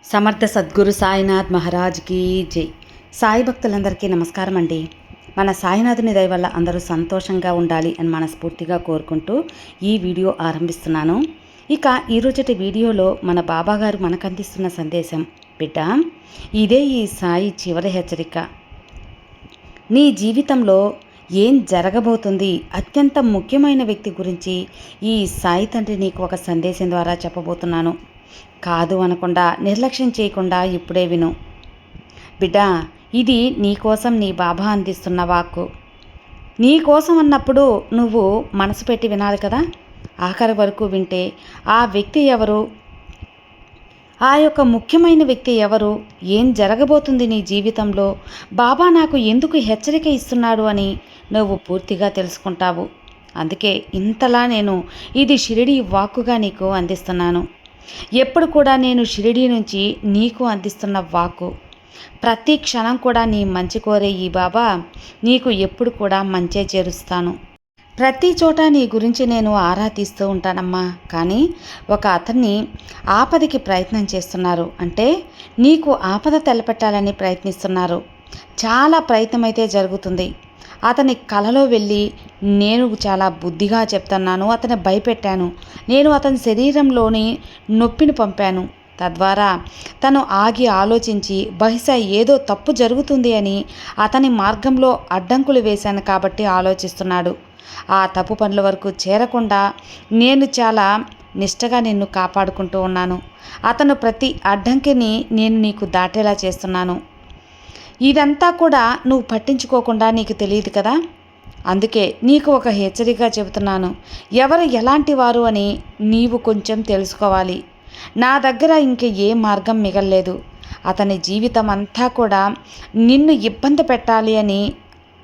సమర్థ సద్గురు సాయినాథ్ మహారాజ్కి జై. సాయి భక్తులందరికీ నమస్కారం అండి. మన సాయినాథుని దయ వల్ల అందరూ సంతోషంగా ఉండాలి అని మనస్ఫూర్తిగా కోరుకుంటూ ఈ వీడియో ఆరంభిస్తున్నాను. ఇక ఈరోజుటి వీడియోలో మన బాబాగారు మనకు అందిస్తున్న సందేశం, బిడ్డ, ఇదే ఈ సాయి చివరి హెచ్చరిక. నీ జీవితంలో ఏం జరగబోతుంది, అత్యంత ముఖ్యమైన వ్యక్తి గురించి ఈ సాయి తండ్రి నీకు ఒక సందేశం ద్వారా చెప్పబోతున్నాను. కాదు అనకుండా, నిర్లక్ష్యం చేయకుండా ఇప్పుడే విను. బిడ్డ, ఇది నీకోసం నీ బాబా అందిస్తున్న వాక్కు. నీకోసం అన్నప్పుడు నువ్వు మనసు పెట్టి వినాలి కదా. ఆఖరి వరకు వింటే ఆ వ్యక్తి ఎవరు, ఆ యొక్క ముఖ్యమైన వ్యక్తి ఎవరు, ఏం జరగబోతుంది నీ జీవితంలో, బాబా నాకు ఎందుకు హెచ్చరిక ఇస్తున్నాడు అని నువ్వు పూర్తిగా తెలుసుకుంటావు. అందుకే ఇంతలా నేను ఇది షిరిడి వాక్కుగా నీకు అందిస్తున్నాను. ఎప్పుడు కూడా నేను షిరిడి నుంచి నీకు అందిస్తున్న వాక్కు. ప్రతి క్షణం కూడా నీ మంచి కోరే ఈ బాబా నీకు ఎప్పుడు కూడా మంచే చేరుస్తాను. ప్రతి చోట నీ గురించి నేను ఆరా తీస్తూ ఉంటానమ్మా. కానీ ఒక అతన్ని ఆపదకి ప్రయత్నం చేస్తున్నారు, అంటే నీకు ఆపద తెలపెట్టాలని ప్రయత్నిస్తున్నారు. చాలా ప్రయత్నం అయితే జరుగుతుంది. అతని కలలో వెళ్ళి నేను చాలా బుద్ధిగా చెప్తున్నాను, అతన్ని భయపెట్టాను, నేను అతని శరీరంలోని నొప్పిని పంపాను. తద్వారా తను ఆగి ఆలోచించి బహుశా ఏదో తప్పు జరుగుతుంది అని అతని మార్గంలో అడ్డంకులు వేశాను కాబట్టి ఆలోచిస్తున్నాడు. ఆ తప్పు పనుల వరకు చేరకుండా నేను చాలా నిష్టగా నిన్ను కాపాడుకుంటూ ఉన్నాను. అతను ప్రతి అడ్డంకిని నేను నీకు దాటేలా చేస్తున్నాను. ఇదంతా కూడా నువ్వు పట్టించుకోకుండా నీకు తెలియదు కదా. అందుకే నీకు ఒక హెచ్చరిక చెబుతున్నాను. ఎవరు ఎలాంటి వారు అని నీవు కొంచెం తెలుసుకోవాలి. నా దగ్గర ఇంక ఏ మార్గం మిగల్లేదు. అతని జీవితం అంతా కూడా నిన్ను ఇబ్బంది పెట్టాలి అని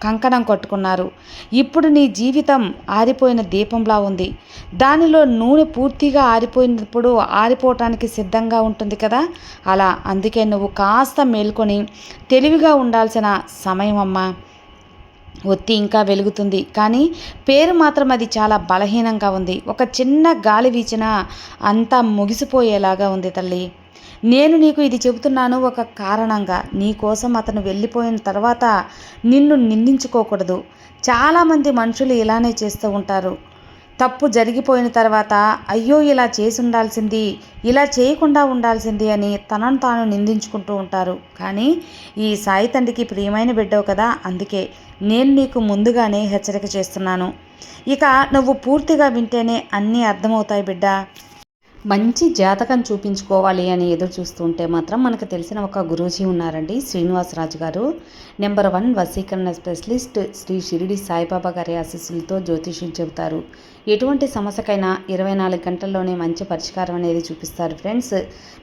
కంకణం కట్టుకున్నారు. ఇప్పుడు నీ జీవితం ఆరిపోయిన దీపంలా ఉంది. దానిలో నూనె పూర్తిగా ఆరిపోయినప్పుడు ఆరిపోవటానికి సిద్ధంగా ఉంటుంది కదా, అలా. అందుకే నువ్వు కాస్త మేల్కొని తెలివిగా ఉండాల్సిన సమయం అమ్మా. ఒత్తి ఇంకా వెలుగుతుంది, కానీ పేరు మాత్రం అది చాలా బలహీనంగా ఉంది. ఒక చిన్న గాలి వీచినా అంతా ముగిసిపోయేలాగా ఉంది తల్లి. నేను నీకు ఇది చెబుతున్నాను ఒక కారణంగా. నీ కోసం అతను వెళ్ళిపోయిన తర్వాత నిన్ను నిందించుకోకూడదు. చాలామంది మనుషులు ఇలానే చేస్తూ ఉంటారు. తప్పు జరిగిపోయిన తర్వాత అయ్యో ఇలా చేసి ఉండాల్సింది, ఇలా చేయకుండా ఉండాల్సింది అని తనను తాను నిందించుకుంటూ ఉంటారు. కానీ ఈ సాయి తండ్రికి ప్రియమైన బిడ్డవు కదా, అందుకే నేను నీకు ముందుగానే హెచ్చరిక చేస్తున్నాను. ఇక నువ్వు పూర్తిగా వింటేనే అన్నీ అర్థమవుతాయి బిడ్డ. మంచి జాతకం చూపించుకోవాలి అని ఎదురు చూస్తుంటే మాత్రం మనకు తెలిసిన ఒక గురూజీ ఉన్నారండి, శ్రీనివాసరాజు గారు. నెంబర్ 1 వశీకరణ స్పెషలిస్ట్. శ్రీ షిరిడి సాయిబాబా గారి ఆశీస్సులతో జ్యోతిష్యం చెబుతారు. ఎటువంటి సమస్యకైనా 24 గంటల్లోనే మంచి పరిష్కారం అనేది చూపిస్తారు. ఫ్రెండ్స్,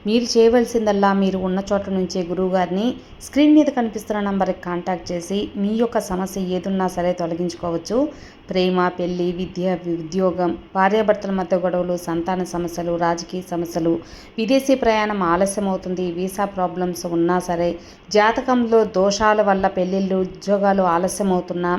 మీరు చేయవలసిందల్లా మీరు ఉన్న చోట నుంచే గురువుగారిని స్క్రీన్ మీద కనిపిస్తున్న నంబర్కి కాంటాక్ట్ చేసి మీ యొక్క సమస్య ఏదున్నా సరే తొలగించుకోవచ్చు. ప్రేమ, పెళ్లి, విద్య, ఉద్యోగం, భార్యాభర్తల మధ్య గొడవలు, సంతాన సమస్యలు, రాజకీయ సమస్యలు, విదేశీ ప్రయాణం ఆలస్యం అవుతుంది, వీసా ప్రాబ్లమ్స్ ఉన్నా సరే, జాతకంలో దోషాల వల్ల పెళ్ళిళ్ళు, ఉద్యోగాలు ఆలస్యం అవుతున్నా,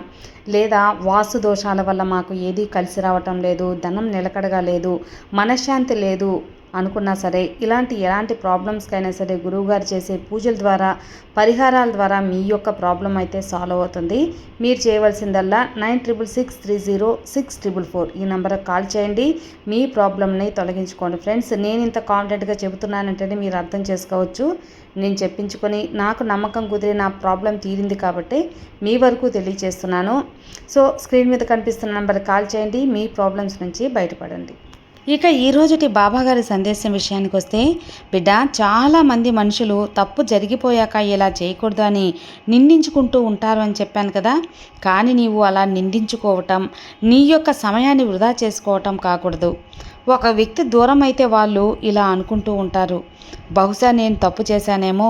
లేదా వాస్తు దోషాల వల్ల మాకు ఏదీ కలిసి రావటం లేదు, ధనం నిలకడగా లేదు, మనశ్శాంతి లేదు అనుకున్నా సరే, ఎలాంటి ప్రాబ్లమ్స్కైనా సరే గురువుగారు చేసే పూజల ద్వారా, పరిహారాల ద్వారా మీ యొక్క ప్రాబ్లం అయితే సాల్వ్ అవుతుంది. మీరు చేయవలసిందల్లా 9666306444 ఈ నెంబర్కి కాల్ చేయండి. మీ ప్రాబ్లమ్ని తొలగించుకోండి. ఫ్రెండ్స్, నేను ఇంత కాన్ఫిడెంట్గా చెబుతున్నానంటే మీరు అర్థం చేసుకోవచ్చు. నేను చెప్పించుకొని నాకు నమ్మకం కుదిరి నా ప్రాబ్లం తీరింది కాబట్టి మీ వరకు తెలియజేస్తున్నాను. సో స్క్రీన్ మీద కనిపిస్తున్న నెంబర్కి కాల్ చేయండి, మీ ప్రాబ్లమ్స్ నుంచి బయటపడండి. ఇక ఈరోజుటి బాబాగారి సందేశం విషయానికి వస్తే, బిడ్డ, చాలామంది మనుషులు తప్పు జరిగిపోయాక ఇలా చేయకూడదు అని నిందించుకుంటూ ఉంటారు అని చెప్పాను కదా. కానీ నీవు అలా నిందించుకోవటం, నీ యొక్క సమయాన్ని వృధా చేసుకోవటం కాకూడదు. ఒక వ్యక్తి దూరం అయితే వాళ్ళు ఇలా అనుకుంటూ ఉంటారు, బహుశా నేను తప్పు చేశానేమో,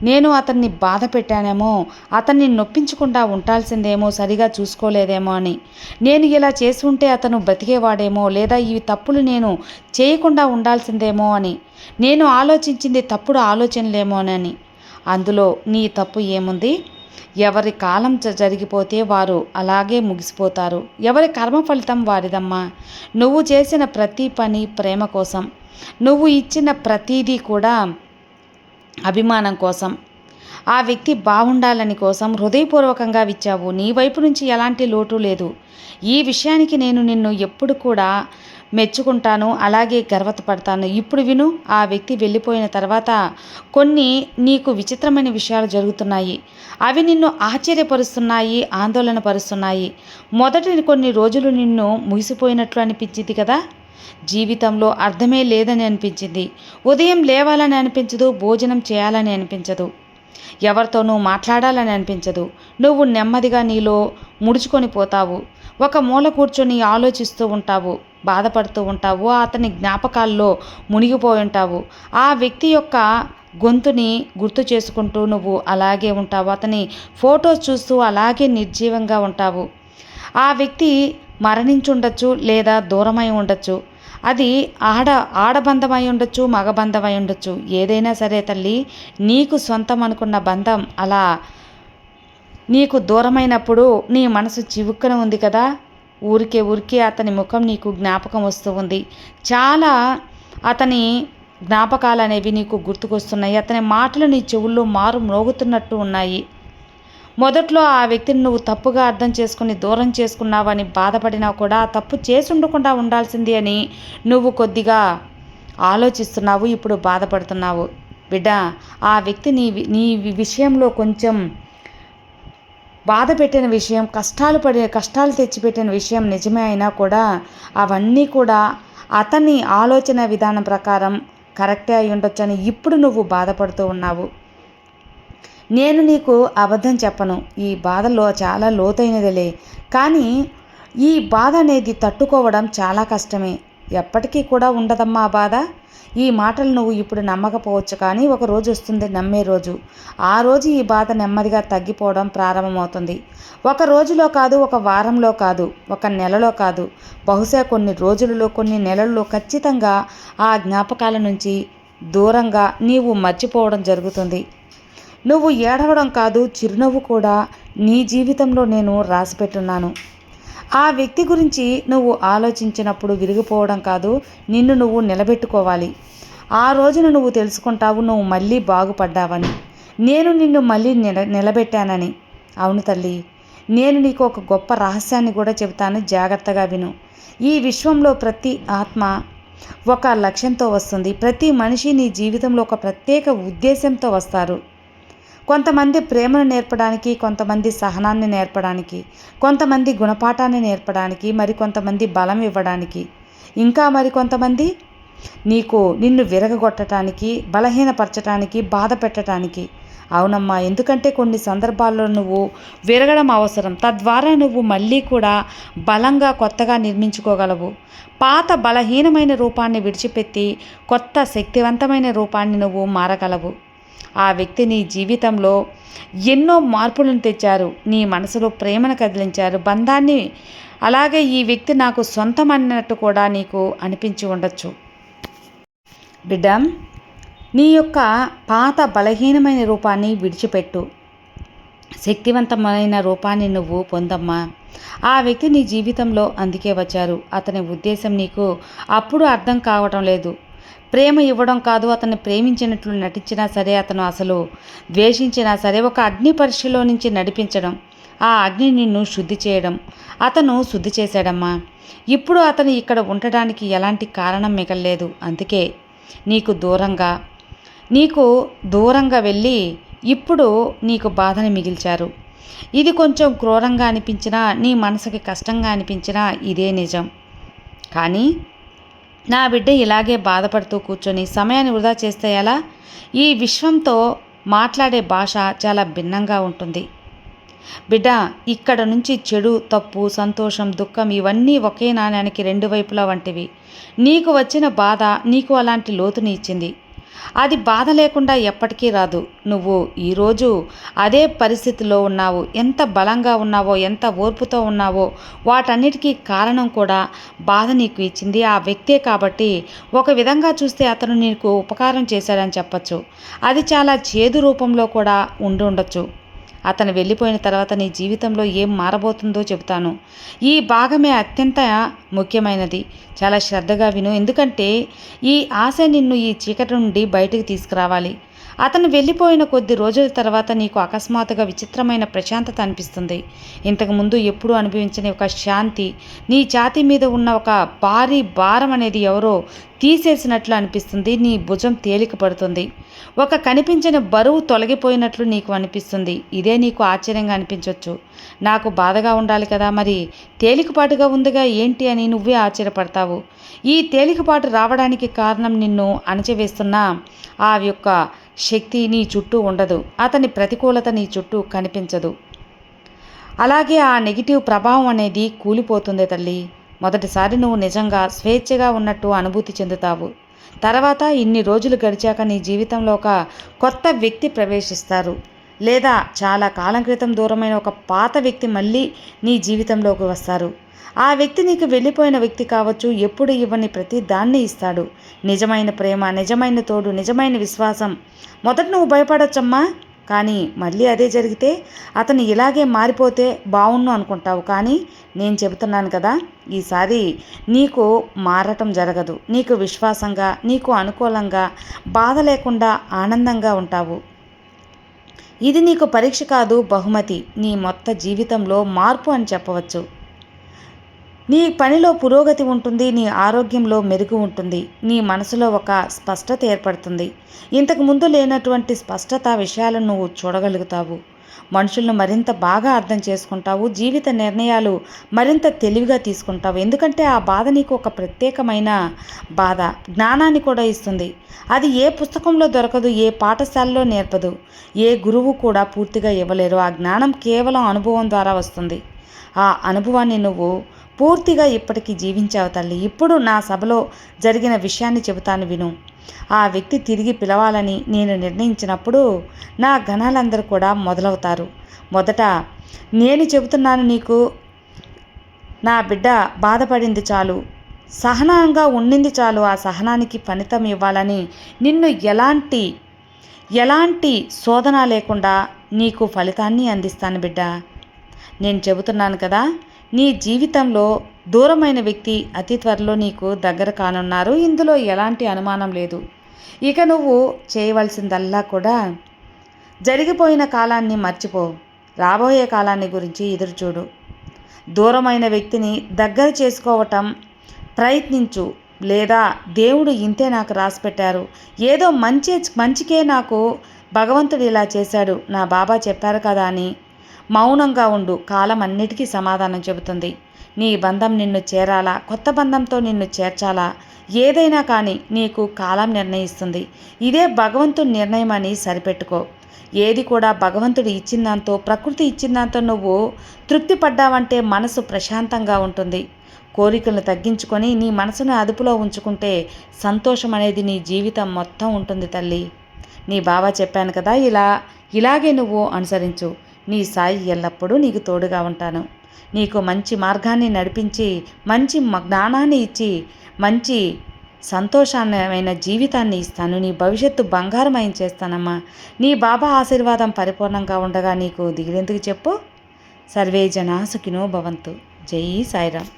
నేను అతన్ని బాధ పెట్టానేమో, అతన్ని నొప్పించకుండా ఉండాల్సిందేమో, సరిగా చూసుకోలేదేమో అని. నేను ఇలా చేసి ఉంటే అతను బ్రతికేవాడేమో, లేదా ఈ తప్పులు నేను చేయకుండా ఉండాల్సిందేమో అని. నేను ఆలోచించింది తప్పుడు ఆలోచనలేమోనని. అందులో నీ తప్పు ఏముంది? ఎవరి కాలం జరిగిపోతే వారు అలాగే ముగిసిపోతారు. ఎవరి కర్మ ఫలితం వారిదమ్మా. నువ్వు చేసిన ప్రతి పని ప్రేమ కోసం. నువ్వు ఇచ్చిన ప్రతిదీ కూడా అభిమానం కోసం, ఆ వ్యక్తి బాగుండాలని కోసం హృదయపూర్వకంగా ఇచ్చావు. నీ వైపు నుంచి ఎలాంటి లోటు లేదు. ఈ విషయానికి నేను నిన్ను ఎప్పుడు కూడా మెచ్చుకుంటాను, అలాగే గర్వపడతాను. ఇప్పుడు విను, ఆ వ్యక్తి వెళ్ళిపోయిన తర్వాత కొన్ని నీకు విచిత్రమైన విషయాలు జరుగుతున్నాయి. అవి నిన్ను ఆశ్చర్యపరుస్తున్నాయి, ఆందోళన పరుస్తున్నాయి. మొదటి కొన్ని రోజులు నిన్ను ముగిసిపోయినట్లు అనిపించింది కదా. జీవితంలో అర్థమే లేదని అనిపించింది. ఉదయం లేవాలని అనిపించదు, భోజనం చేయాలని అనిపించదు, ఎవరితోనూ మాట్లాడాలని అనిపించదు. నువ్వు నెమ్మదిగా నీలో ముడుచుకొని పోతావు. ఒక మూల కూర్చొని ఆలోచిస్తూ ఉంటావు, బాధపడుతూ ఉంటావు, అతని జ్ఞాపకాల్లో మునిగిపోయి ఉంటావు. ఆ వ్యక్తి యొక్క గొంతుని గుర్తు చేసుకుంటూ నువ్వు అలాగే ఉంటావు. అతని ఫొటోస్ చూస్తూ అలాగే నిర్జీవంగా ఉంటావు. ఆ వ్యక్తి మరణించుండొచ్చు లేదా దూరమై ఉండొచ్చు. అది ఆడబంధమై ఉండొచ్చు, మగబంధమై ఉండొచ్చు. ఏదైనా సరే తల్లి, నీకు సొంతం అనుకున్న బంధం అలా నీకు దూరమైనప్పుడు నీ మనసు చివుక్కున ఉంది కదా. ఊరికే అతని ముఖం నీకు జ్ఞాపకం వస్తూ ఉంది. చాలా అతని జ్ఞాపకాలు అనేవి నీకు గుర్తుకొస్తున్నాయి. అతని మాటలు నీ చెవుల్లో మారు మ్రోగుతున్నట్టు ఉన్నాయి. మొదట్లో ఆ వ్యక్తిని నువ్వు తప్పుగా అర్థం చేసుకుని దూరం చేసుకున్నావని బాధపడినా కూడా తప్పు చేసి ఉండకుండా ఉండాల్సింది అని నువ్వు కొద్దిగా ఆలోచిస్తున్నావు. ఇప్పుడు బాధపడుతున్నావు. బిడ్డ, ఆ వ్యక్తి నీ విషయంలో కొంచెం బాధ పెట్టిన విషయం, కష్టాలు తెచ్చిపెట్టిన విషయం నిజమే అయినా కూడా అవన్నీ కూడా అతని ఆలోచన విధానం ప్రకారం కరెక్టే అయి ఉండొచ్చని ఇప్పుడు నువ్వు బాధపడుతూ ఉన్నావు. నేను నీకు అబద్ధం చెప్పను, ఈ బాధలో చాలా లోతైనదిలే. కానీ ఈ బాధ అనేది తట్టుకోవడం చాలా కష్టమే. ఎప్పటికీ కూడా ఉండదమ్మా ఆ బాధ. ఈ మాటలు నువ్వు ఇప్పుడు నమ్మకపోవచ్చు, కానీ ఒక రోజు వస్తుంది, నమ్మే రోజు. ఆ రోజు ఈ బాధ నెమ్మదిగా తగ్గిపోవడం ప్రారంభమవుతుంది. ఒక రోజులో కాదు, ఒక వారంలో కాదు, ఒక నెలలో కాదు, బహుశా కొన్ని రోజులలో, కొన్ని నెలల్లో ఖచ్చితంగా ఆ జ్ఞాపకాల నుంచి దూరంగా నీవు మర్చిపోవడం జరుగుతుంది. నువ్వు ఏడవడం కాదు, చిరునవ్వు కూడా నీ జీవితంలో నేను రాసిపెట్టున్నాను. ఆ వ్యక్తి గురించి నువ్వు ఆలోచించినప్పుడు విరిగిపోవడం కాదు, నిన్ను నువ్వు నిలబెట్టుకోవాలి. ఆ రోజున నువ్వు తెలుసుకుంటావు నువ్వు మళ్ళీ బాగుపడ్డావని, నేను నిన్ను మళ్ళీ నిలబెట్టానని. అవును తల్లి, నేను నీకు ఒక గొప్ప రహస్యాన్ని కూడా చెబుతాను, జాగ్రత్తగా విను. ఈ విశ్వంలో ప్రతి ఆత్మ ఒక లక్ష్యంతో వస్తుంది. ప్రతి మనిషి నీ జీవితంలో ఒక ప్రత్యేక ఉద్దేశంతో వస్తారు. కొంతమంది ప్రేమను నేర్పడానికి, కొంతమంది సహనాన్ని నేర్పడానికి, కొంతమంది గుణపాఠాన్ని నేర్పడానికి, మరికొంతమంది బలం ఇవ్వడానికి, ఇంకా మరికొంతమంది నిన్ను విరగగొట్టడానికి, బలహీనపరచడానికి, బాధ పెట్టడానికి. అవునమ్మా, ఎందుకంటే కొన్ని సందర్భాల్లో నువ్వు విరగడం అవసరం. తద్వారా నువ్వు మళ్ళీ కూడా బలంగా కొత్తగా నిర్మించుకోగలవు. పాత బలహీనమైన రూపాన్ని విడిచిపెట్టి కొత్త శక్తివంతమైన రూపాన్ని నువ్వు మారగలవు. ఆ వ్యక్తి నీ జీవితంలో ఎన్నో మార్పులను తెచ్చారు, నీ మనసులో ప్రేమను కదిలించారు, బంధాన్ని. అలాగే ఈ వ్యక్తి నాకు సొంతం అన్నట్టు కూడా నీకు అనిపించి ఉండొచ్చు. బిడ్డ, నీ యొక్క పాత బలహీనమైన రూపాన్ని విడిచిపెట్టు, శక్తివంతమైన రూపాన్ని నువ్వు పొందమ్మా. ఆ వ్యక్తి నీ జీవితంలో అందుకే వచ్చారు. అతని ఉద్దేశం నీకు అప్పుడు అర్థం కావటం లేదు. ప్రేమ ఇవ్వడం కాదు, అతన్ని ప్రేమించినట్లు నటించినా సరే, అతను అసలు ద్వేషించినా సరే, ఒక అగ్ని పరీక్షలో నుంచి నడిపించడం, ఆ అగ్ని నిన్ను శుద్ధి చేయడం. అతను శుద్ధి చేశాడమ్మా. ఇప్పుడు అతను ఇక్కడ ఉండడానికి ఎలాంటి కారణం మిగలలేదు. అందుకే నీకు దూరంగా వెళ్ళి ఇప్పుడు నీకు బాధని మిగిల్చారు. ఇది కొంచెం క్రూరంగా అనిపించినా, నీ మనసుకి కష్టంగా అనిపించినా ఇదే నిజం. కానీ నా బిడ్డ ఇలాగే బాధపడుతూ కూర్చొని సమయాన్ని వృధా చేస్తే ఎలా? ఈ విశ్వంతో మాట్లాడే భాష చాలా భిన్నంగా ఉంటుంది బిడ్డ. ఇక్కడ నుంచి చెడు, తప్పు, సంతోషం, దుఃఖం ఇవన్నీ ఒకే నాణ్యానికి రెండు వైపులా వంటివి. నీకు వచ్చిన బాధ నీకు అలాంటి లోతుని ఇచ్చింది. అది బాధ లేకుండా ఎప్పటికీ రాదు. నువ్వు ఈరోజు అదే పరిస్థితిలో ఉన్నావు. ఎంత బలంగా ఉన్నావో, ఎంత ఓర్పుతో ఉన్నావో వాటన్నిటికీ కారణం కూడా బాధ నీకు ఇచ్చింది ఆ వ్యక్తే. కాబట్టి ఒక విధంగా చూస్తే అతను నీకు ఉపకారం చేశాడని చెప్పచ్చు. అది చాలా చేదు రూపంలో కూడా ఉండొచ్చు. అతను వెళ్ళిపోయిన తర్వాత నీ జీవితంలో ఏం మారబోతుందో చెబుతాను. ఈ భాగమే అత్యంత ముఖ్యమైనది. చాలా శ్రద్ధగా విను. ఎందుకంటే ఈ ఆశ నిన్ను ఈ చీకటి నుండి బయటకు తీసుకురావాలి. అతను వెళ్ళిపోయిన కొద్ది రోజుల తర్వాత నీకు అకస్మాత్తుగా విచిత్రమైన ప్రశాంతత అనిపిస్తుంది. ఇంతకుముందు ఎప్పుడూ అనుభవించని ఒక శాంతి, నీ ఛాతీ మీద ఉన్న ఒక భారీ భారం అనేది ఎవరో తీసేసినట్లు అనిపిస్తుంది. నీ భుజం తేలిక పడుతుంది. ఒక కనిపించని బరువు తొలగిపోయినట్లు నీకు అనిపిస్తుంది. ఇదే నీకు ఆశ్చర్యంగా అనిపించవచ్చు. నాకు బాధగా ఉండాలి కదా, మరి తేలికపాటుగా ఉందిగా ఏంటి అని నువ్వే ఆశ్చర్యపడతావు. ఈ తేలికపాటు రావడానికి కారణం నిన్ను అణచివేస్తున్న ఆ యొక్క శక్తి నీ చుట్టూ ఉండదు. అతని ప్రతికూలత నీ చుట్టూ కనిపించదు. అలాగే ఆ నెగిటివ్ ప్రభావం అనేది కూలిపోతుంది తల్లి. మొదటిసారి నువ్వు నిజంగా స్వేచ్ఛగా ఉన్నట్టు అనుభూతి చెందుతావు. తర్వాత ఇన్ని రోజులు గడిచాక నీ జీవితంలో ఒక కొత్త వ్యక్తి ప్రవేశిస్తారు. లేదా చాలా కాలం క్రితం దూరమైన ఒక పాత వ్యక్తి మళ్ళీ నీ జీవితంలోకి వస్తారు. ఆ వ్యక్తి నీకు వెళ్ళిపోయిన వ్యక్తి కావచ్చు. ఎప్పుడు ఇవ్వని ప్రతి దాన్ని ఇస్తాడు. నిజమైన ప్రేమ, నిజమైన తోడు, నిజమైన విశ్వాసం. మొదట నువ్వు భయపడొచ్చమ్మా, కానీ మళ్ళీ అదే జరిగితే అతను ఇలాగే మారిపోతే బావుణ్ణు అనుకుంటావు. కానీ నేను చెబుతున్నాను కదా, ఈసారి నీకు మారటం జరగదు. నీకు విశ్వాసంగా, నీకు అనుకూలంగా, బాధ లేకుండా ఆనందంగా ఉంటావు. ఇది నీకు పరీక్ష కాదు, బహుమతి. నీ మొత్తం జీవితంలో మార్పు అని చెప్పవచ్చు. నీ పనిలో పురోగతి ఉంటుంది. నీ ఆరోగ్యంలో మెరుగు ఉంటుంది. నీ మనసులో ఒక స్పష్టత ఏర్పడుతుంది. ఇంతకు ముందు లేనటువంటి స్పష్టత విషయాలను నువ్వు చూడగలుగుతావు. మనుషులను మరింత బాగా అర్థం చేసుకుంటావు. జీవిత నిర్ణయాలు మరింత తెలివిగా తీసుకుంటావు. ఎందుకంటే ఆ బాధ నీకు ఒక ప్రత్యేకమైన బాధ, జ్ఞానాన్ని కూడా ఇస్తుంది. అది ఏ పుస్తకంలో దొరకదు, ఏ పాఠశాలలో నేర్పదు, ఏ గురువు కూడా పూర్తిగా ఇవ్వలేరు. ఆ జ్ఞానం కేవలం అనుభవం ద్వారా వస్తుంది. ఆ అనుభవాన్ని నువ్వు పూర్తిగా ఇప్పటికీ జీవించావు తల్లి. ఇప్పుడు నా సభలో జరిగిన విషయాన్ని చెబుతాను విను. ఆ వ్యక్తి తిరిగి పిలవాలని నేను నిర్ణయించినప్పుడు నా గణాలందరూ కూడా మొదలవుతారు. మొదట నేను చెబుతున్నాను నీకు, నా బిడ్డ బాధపడింది చాలు, సహనంగా ఉండింది చాలు. ఆ సహనానికి ఫలితం ఇవ్వాలని నిన్ను ఎలాంటి శోధన లేకుండా నీకు ఫలితాన్ని అందిస్తాను బిడ్డ. నేను చెబుతున్నాను కదా, నీ జీవితంలో దూరమైన వ్యక్తి అతి త్వరలో నీకు దగ్గర కానున్నారు. ఇందులో ఎలాంటి అనుమానం లేదు. ఇక నువ్వు చేయవలసిందల్లా కూడా జరిగిపోయిన కాలాన్ని మర్చిపో. రాబోయే కాలాన్ని గురించి ఎదురుచూడు. దూరమైన వ్యక్తిని దగ్గర చేసుకోవటం ప్రయత్నించు. లేదా దేవుడు ఇంతే నాకు రాసిపెట్టారు, ఏదో మంచికే నాకు భగవంతుడు ఇలా చేశాడు, నా బాబా చెప్పారు కదా అని మౌనంగా ఉండు. కాలం అన్నిటికీ సమాధానం చెబుతుంది. నీ బంధం నిన్ను చేరాలా, కొత్త బంధంతో నిన్ను చేర్చాలా, ఏదైనా కానీ నీకు కాలం నిర్ణయిస్తుంది. ఇదే భగవంతుడి నిర్ణయం అని సరిపెట్టుకో. ఏది కూడా భగవంతుడు ఇచ్చిన దాంతో, ప్రకృతి ఇచ్చిన దాంతో నువ్వు తృప్తి పడ్డావంటే మనసు ప్రశాంతంగా ఉంటుంది. కోరికలను తగ్గించుకొని నీ మనసును అదుపులో ఉంచుకుంటే సంతోషం అనేది నీ జీవితం మొత్తం ఉంటుంది తల్లి. నీ బాబా చెప్పాను కదా, ఇలాగే నువ్వు అనుసరించు. నీ సాయి ఎల్లప్పుడూ నీకు తోడుగా ఉంటాను. నీకు మంచి మార్గాన్ని నడిపించి, మంచి జ్ఞానాన్ని ఇచ్చి, మంచి సంతోషమైన జీవితాన్ని ఇస్తాను. నీ భవిష్యత్తు బంగారమయం చేస్తానమ్మా. నీ బాబా ఆశీర్వాదం పరిపూర్ణంగా ఉండగా నీకు దిగులెందుకు చెప్పు. సర్వే జనా సుఖినో భవంతు. జై సాయిరామ్.